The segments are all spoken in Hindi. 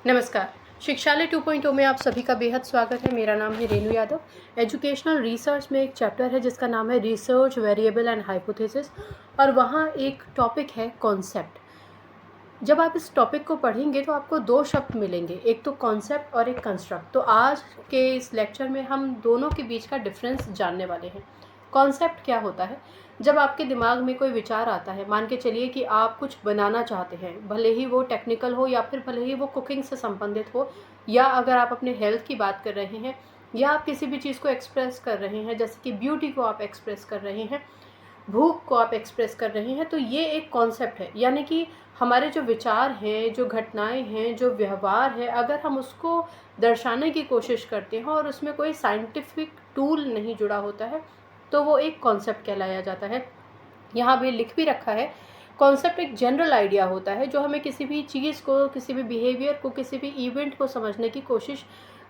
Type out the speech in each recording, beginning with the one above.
नमस्कार। शिक्षालय 2.0 में आप सभी का बेहद स्वागत है। मेरा नाम है रेणु यादव। एजुकेशनल रिसर्च में एक चैप्टर है जिसका नाम है रिसर्च वेरिएबल एंड हाइपोथेसिस, और वहाँ एक टॉपिक है कॉन्सेप्ट। जब आप इस टॉपिक को पढ़ेंगे तो आपको दो शब्द मिलेंगे, एक तो कॉन्सेप्ट और एक कंस्ट्रक्ट। तो आज के इस लेक्चर में हम दोनों के बीच का डिफरेंस जानने वाले हैं। कॉन्सेप्ट क्या होता है? जब आपके दिमाग में कोई विचार आता है, मान के चलिए कि आप कुछ बनाना चाहते हैं, भले ही वो टेक्निकल हो या फिर भले ही वो कुकिंग से संबंधित हो, या अगर आप अपने हेल्थ की बात कर रहे हैं, या आप किसी भी चीज़ को एक्सप्रेस कर रहे हैं, जैसे कि ब्यूटी को आप एक्सप्रेस कर रहे हैं, भूख को आप एक्सप्रेस कर रहे हैं, तो ये एक कॉन्सेप्ट है। यानी कि हमारे जो विचार हैं, जो घटनाएं हैं, जो व्यवहार है, अगर हम उसको दर्शाने की कोशिश करते हैं और उसमें कोई साइंटिफिक टूल नहीं जुड़ा होता है, तो वो एक कॉन्सेप्ट कहलाया जाता है। यहाँ भी लिख भी रखा है, कॉन्सेप्ट एक जनरल आइडिया होता है जो हमें किसी भी चीज़ को, किसी भी बिहेवियर को, किसी भी इवेंट को समझने की कोशिश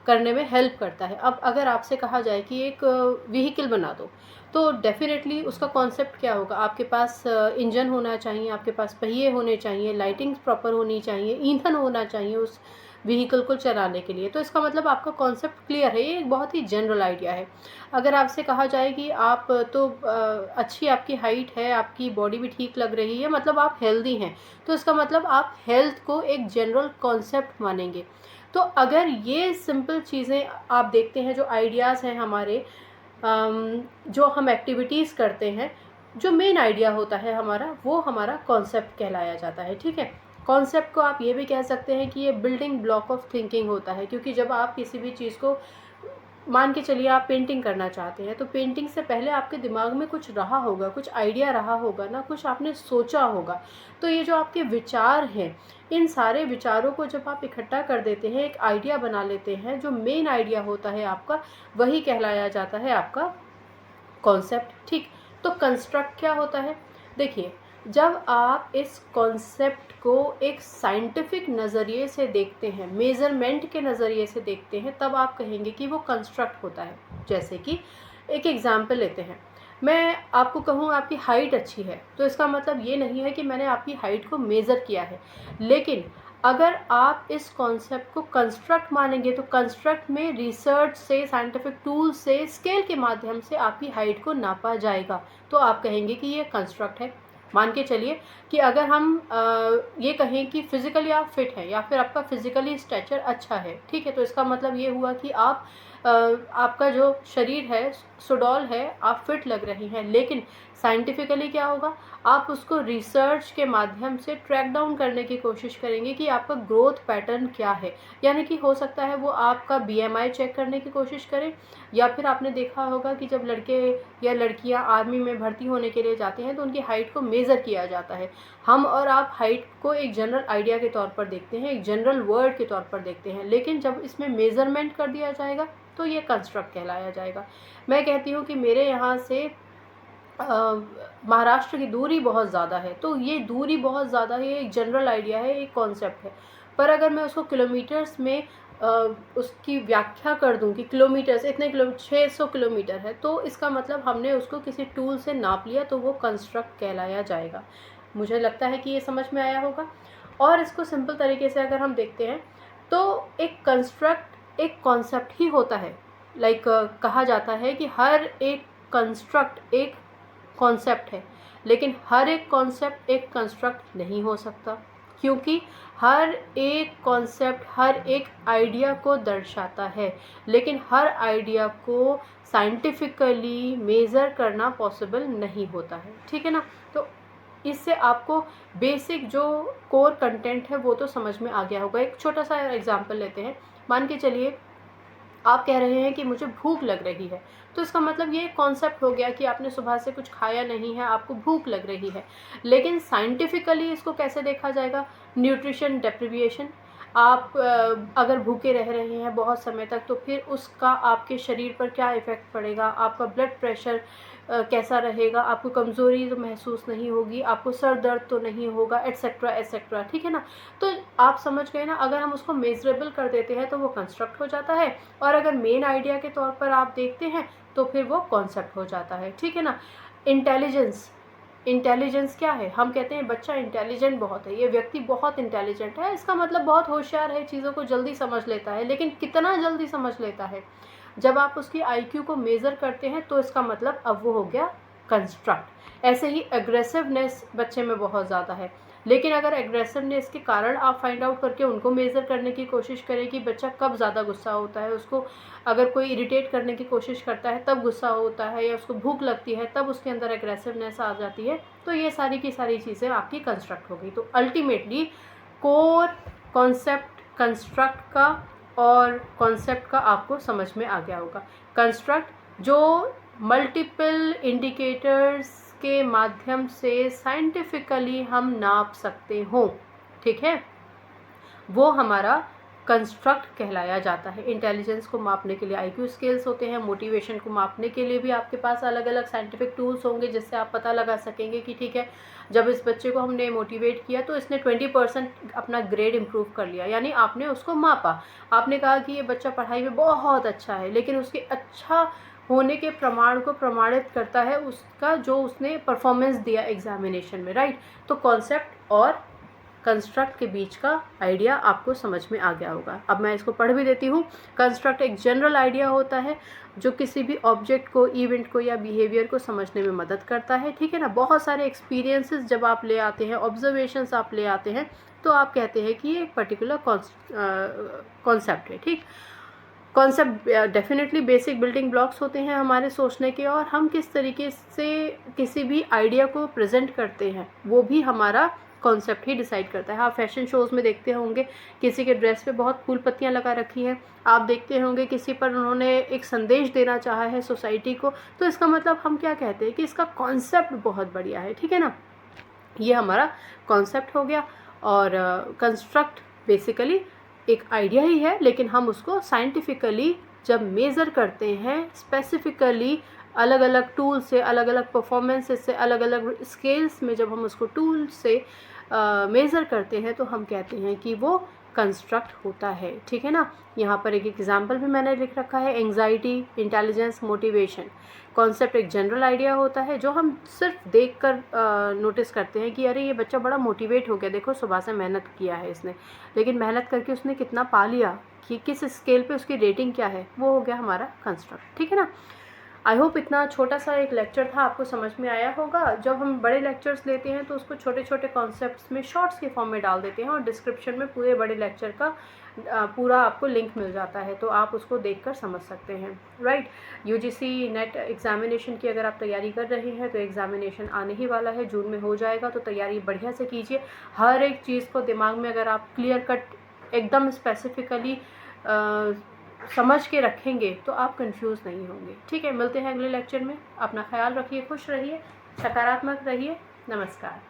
करने में हेल्प करता है। अब अगर आपसे कहा जाए कि एक व्हीकल बना दो, तो डेफिनेटली उसका कॉन्सेप्ट क्या होगा? आपके पास इंजन होना चाहिए, आपके पास पहिए होने चाहिए, लाइटिंग प्रॉपर होनी चाहिए, ईंधन होना चाहिए उस व्हीकल को चलाने के लिए। तो इसका मतलब आपका कॉन्सेप्ट क्लियर है, ये एक बहुत ही जनरल आइडिया है। अगर आपसे कहा जाए कि आप तो अच्छी आपकी हाइट है, आपकी बॉडी भी ठीक लग रही है, मतलब आप हेल्दी हैं, तो इसका मतलब आप हेल्थ को एक जनरल कॉन्सेप्ट मानेंगे। तो अगर ये सिंपल चीज़ें आप देखते हैं, जो आइडियाज़ हैं हमारे, जो हम एक्टिविटीज़ करते हैं, जो मेन आइडिया होता है हमारा, वो हमारा कॉन्सेप्ट कहलाया जाता है। ठीक है, कॉन्सेप्ट को आप ये भी कह सकते हैं कि ये बिल्डिंग ब्लॉक ऑफ थिंकिंग होता है, क्योंकि जब आप किसी भी चीज़ को, मान के चलिए आप पेंटिंग करना चाहते हैं, तो पेंटिंग से पहले आपके दिमाग में कुछ रहा होगा, कुछ आइडिया रहा होगा ना, कुछ आपने सोचा होगा। तो ये जो आपके विचार हैं, इन सारे विचारों को जब आप इकट्ठा कर देते हैं, एक आइडिया बना लेते हैं, जो मेन आइडिया होता है आपका, वही कहलाया जाता है आपका कॉन्सेप्ट। ठीक, तो कंस्ट्रक्ट क्या होता है? देखिए, जब आप इस कॉन्सेप्ट को एक साइंटिफिक नज़रिए से देखते हैं, मेज़रमेंट के नज़रिए से देखते हैं, तब आप कहेंगे कि वो कंस्ट्रक्ट होता है। जैसे कि एक एग्ज़ाम्पल लेते हैं, मैं आपको कहूँ आपकी हाइट अच्छी है, तो इसका मतलब ये नहीं है कि मैंने आपकी हाइट को मेज़र किया है। लेकिन अगर आप इस कॉन्सेप्ट को कंस्ट्रक्ट मानेंगे, तो कंस्ट्रक्ट में रिसर्च से, साइंटिफिक टूल से, स्केल के माध्यम से आपकी हाइट को नापा जाएगा, तो आप कहेंगे कि ये कंस्ट्रक्ट है। मान के चलिए कि अगर हम ये कहें कि फिज़िकली आप फिट हैं, या फिर आपका फिज़िकली स्ट्रक्चर अच्छा है, ठीक है, तो इसका मतलब ये हुआ कि आप आपका जो शरीर है, सुडौल है, आप फिट लग रही हैं। लेकिन साइंटिफिकली क्या होगा? आप उसको रिसर्च के माध्यम से ट्रैक डाउन करने की कोशिश करेंगे कि आपका ग्रोथ पैटर्न क्या है। यानी कि हो सकता है वो आपका बीएमआई चेक करने की कोशिश करें, या फिर आपने देखा होगा कि जब लड़के या लड़कियां आर्मी में भर्ती होने के लिए जाते हैं, तो उनकी हाइट को मेज़र किया जाता है। हम और आप हाइट को एक जनरल आइडिया के तौर पर देखते हैं, एक जनरल वर्ड के तौर पर देखते हैं, लेकिन जब इसमें मेज़रमेंट कर दिया जाएगा तो ये कंस्ट्रक्ट कहलाया जाएगा। मैं कहती हूँ कि मेरे यहाँ से महाराष्ट्र की दूरी बहुत ज़्यादा है, तो ये दूरी बहुत ज़्यादा है, एक जनरल आइडिया है, एक कॉन्सेप्ट है। पर अगर मैं उसको किलोमीटर्स में उसकी व्याख्या कर दूं कि किलोमीटर्स इतने 600 किलोमीटर है, तो इसका मतलब हमने उसको किसी टूल से नाप लिया, तो वो कंस्ट्रक्ट कहलाया जाएगा। मुझे लगता है कि ये समझ में आया होगा। और इसको सिंपल तरीके से अगर हम देखते हैं, तो एक कंस्ट्रक्ट एक कॉन्सेप्ट ही होता है। लाइक कहा जाता है कि हर एक कंस्ट्रक्ट एक कॉन्सेप्ट है, लेकिन हर एक कॉन्सेप्ट एक कंस्ट्रक्ट नहीं हो सकता, क्योंकि हर एक कॉन्सेप्ट हर एक आइडिया को दर्शाता है, लेकिन हर आइडिया को साइंटिफिकली मेज़र करना पॉसिबल नहीं होता है। ठीक है ना? तो इससे आपको बेसिक जो कोर कंटेंट है वो तो समझ में आ गया होगा। एक छोटा सा एग्जांपल लेते हैं। मान के चलिए आप कह रहे हैं कि मुझे भूख लग रही है, तो इसका मतलब ये कॉन्सेप्ट हो गया कि आपने सुबह से कुछ खाया नहीं है, आपको भूख लग रही है। लेकिन साइंटिफिकली इसको कैसे देखा जाएगा? न्यूट्रिशन डेप्रिविएशन। आप अगर भूखे रह रहे हैं बहुत समय तक, तो फिर उसका आपके शरीर पर क्या इफ़ेक्ट पड़ेगा? आपका ब्लड प्रेशर कैसा रहेगा? आपको कमज़ोरी तो महसूस नहीं होगी, आपको सर दर्द तो नहीं होगा, एट्सेट्रा एट्सेट्रा। ठीक है ना? तो आप समझ गए ना? अगर हम उसको मेजरेबल कर देते हैं तो वो कंस्ट्रक्ट हो जाता है, और अगर मेन आइडिया के तौर पर आप देखते हैं तो फिर वो कॉन्सेप्ट हो जाता है। ठीक है ना? इंटेलिजेंस, इंटेलिजेंस क्या है? हम कहते हैं बच्चा इंटेलिजेंट बहुत है, ये व्यक्ति बहुत इंटेलिजेंट है, इसका मतलब बहुत होशियार है, चीज़ों को जल्दी समझ लेता है। लेकिन कितना जल्दी समझ लेता है? जब आप उसकी आईक्यू को मेज़र करते हैं तो इसका मतलब अब वो हो गया कंस्ट्रक्ट। ऐसे ही एग्रेसिवनेस बच्चे में बहुत ज़्यादा है, लेकिन अगर एग्रेसिवनेस के कारण आप फाइंड आउट करके उनको मेज़र करने की कोशिश करें कि बच्चा कब ज़्यादा गुस्सा होता है, उसको अगर कोई इरिटेट करने की कोशिश करता है तब गुस्सा होता है, या उसको भूख लगती है तब उसके अंदर एग्रेसिवनेस आ जाती है, तो ये सारी की सारी चीज़ें आपकी कंस्ट्रक्ट हो गई। तो अल्टीमेटली कोर कॉन्सेप्ट कंस्ट्रक्ट का और कॉन्सेप्ट का आपको समझ में आ गया होगा। कंस्ट्रक्ट जो मल्टीपल इंडिकेटर्स के माध्यम से साइंटिफिकली हम नाप सकते हो, ठीक है, वो हमारा कंस्ट्रक्ट कहलाया जाता है। इंटेलिजेंस को मापने के लिए आईक्यू स्केल्स होते हैं, मोटिवेशन को मापने के लिए भी आपके पास अलग अलग साइंटिफिक टूल्स होंगे जिससे आप पता लगा सकेंगे कि ठीक है, जब इस बच्चे को हमने मोटिवेट किया तो इसने 20% अपना ग्रेड इम्प्रूव कर लिया, यानी आपने उसको मापा। आपने कहा कि ये बच्चा पढ़ाई में बहुत अच्छा है, लेकिन उसके अच्छा होने के प्रमाण को प्रमाणित करता है उसका जो उसने परफॉर्मेंस दिया एग्जामिनेशन में, राइट। तो कॉन्सेप्ट और कंस्ट्रक्ट के बीच का आइडिया आपको समझ में आ गया होगा। अब मैं इसको पढ़ भी देती हूँ। कंस्ट्रक्ट एक जनरल आइडिया होता है जो किसी भी ऑब्जेक्ट को, इवेंट को या बिहेवियर को समझने में मदद करता है, ठीक है ना। बहुत सारे एक्सपीरियंसेस जब आप ले आते हैं, ऑब्जर्वेशंस आप ले आते हैं, तो आप कहते हैं कि ये एक पर्टिकुलर कॉन्सेप्ट है, ठीक। Concept definitely basic building blocks होते हैं हमारे सोचने के, और हम किस तरीके से किसी भी आइडिया को प्रेजेंट करते हैं वो भी हमारा कॉन्सेप्ट ही डिसाइड करता है। आप फैशन शोज़ में देखते होंगे किसी के ड्रेस पे बहुत फूल पत्तियाँ लगा रखी हैं, आप देखते होंगे किसी पर उन्होंने एक संदेश देना चाहा है सोसाइटी को, तो इसका मतलब हम क्या कहते हैं कि इसका कॉन्सेप्ट बहुत बढ़िया है, ठीक है ना। ये हमारा कॉन्सेप्ट हो गया। और कंस्ट्रक्ट बेसिकली एक आइडिया ही है, लेकिन हम उसको साइंटिफिकली जब मेज़र करते हैं, स्पेसिफिकली अलग अलग टूल से, अलग अलग परफॉर्मेंसेस से, अलग अलग स्केल्स में जब हम उसको टूल से मेज़र करते हैं तो हम कहते हैं कि वो कंस्ट्रक्ट होता है, ठीक है ना। यहाँ पर एक एग्जांपल भी मैंने लिख रखा है, एंग्जाइटी, इंटेलिजेंस, मोटिवेशन। कॉन्सेप्ट एक जनरल आइडिया होता है जो हम सिर्फ देखकर नोटिस करते हैं कि अरे ये बच्चा बड़ा मोटिवेट हो गया, देखो सुबह से मेहनत किया है इसने, लेकिन मेहनत करके उसने कितना पा लिया, कि किस स्केल पे उसकी रेटिंग क्या है, वो हो गया हमारा कंस्ट्रक्ट, ठीक है ना। आई होप इतना छोटा सा एक लेक्चर था आपको समझ में आया होगा। जब हम बड़े लेक्चर्स लेते हैं तो उसको छोटे छोटे कॉन्सेप्ट्स में शॉर्ट्स के फॉर्म में डाल देते हैं, और डिस्क्रिप्शन में पूरे बड़े लेक्चर का पूरा आपको लिंक मिल जाता है, तो आप उसको देखकर समझ सकते हैं, राइट। यूजीसी नेट एग्जामिनेशन की अगर आप तैयारी कर रहे हैं तो एग्जामिनेशन आने ही वाला है, जून में हो जाएगा, तो तैयारी बढ़िया से कीजिए। हर एक चीज़ को दिमाग में अगर आप क्लियर कट एकदम स्पेसिफिकली समझ के रखेंगे तो आप कंफ्यूज नहीं होंगे, ठीक है। मिलते हैं अगले लेक्चर में। अपना ख्याल रखिए, खुश रहिए, सकारात्मक रहिए। नमस्कार।